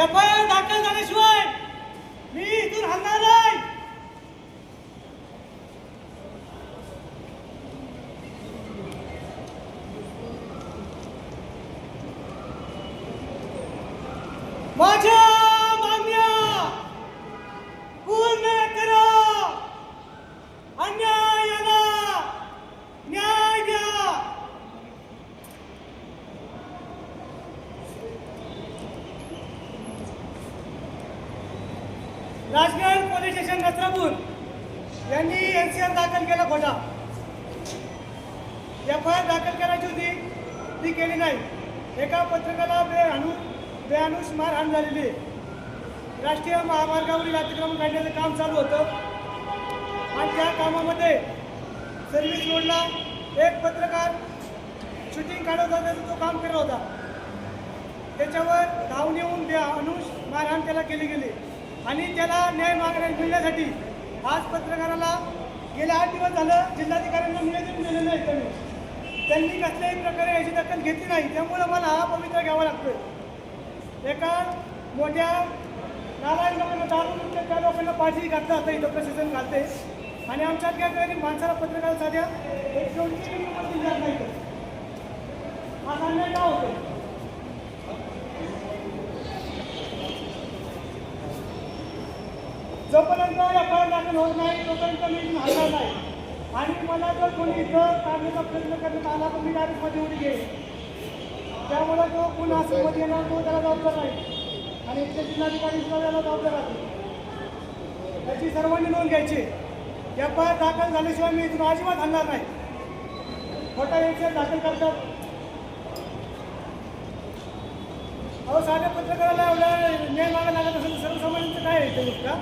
FIR दाखल झाल्याशिवाय मी इथून हलणार नाही. माझ्या मागण्या पूर्ण करा. अन्यायाला न्याय द्या. राजगड पोलीस स्टेशन नसरापूर यांनी एनसीआर दाखल केला खोटा. एफआयआर दाखल करायची होती ती केली नाही. एका पत्रकाला बेअनुस मारहाण झालेली. राष्ट्रीय महामार्गावरील अतिक्रमण काढण्याचं काम चालू होतं आणि त्या कामामध्ये सर्व्हिस रोडला एक पत्रकार शूटिंग काढत होता, तो काम करत होता. त्याच्यावर धावून येऊन बेअनुस मारहाण त्याला केली गेली आणि त्याला न्याय मिळण्यासाठी आज पत्रकाराला गेले 8 दिवस झालं जिल्हाधिकाऱ्यांना निवेदन दिलेलं नाही. त्यांनी कसल्याही प्रकारे याची दखल घेतली नाही. त्यामुळं मला हा पवित्रा घ्यावा लागतोय. एका मोठ्या नालायक लोकांना दारून त्या लोकांना पाठी घातलं जातं, इथं प्रशासन घालते आणि आमच्या काही माणसाला पत्रकार साध्या एक शेवटची किंमत दिली जात नाही. हा अन्याय का होतो? जोपर्यंत एफआयआर दाखल होत नाही तोपर्यंत मी इथून हलणार नाही. आणि मला जर कोणी इथं काढण्याचा प्रयत्न करण्यात आला तर मी डायरेक्ट मध्ये उडी घेईन. त्यामुळे तो पुन्हा असं मध्ये येणार तो त्याला जबाबदार नाही आणि इथले जिल्हाधिकारी सुद्धा त्याला जबाबदार राहतील. त्याची सर्वांनी नोंद घ्यायची. एफआयआर दाखल झाल्याशिवाय मी इथून अजिबात हलणार नाही. खोटा एफआयआर दाखल करतात. अहो साध्या पत्रकाराला एवढा न्याय मागायला लागत असेल सर्वसामान्यांचं काय आहे ते का?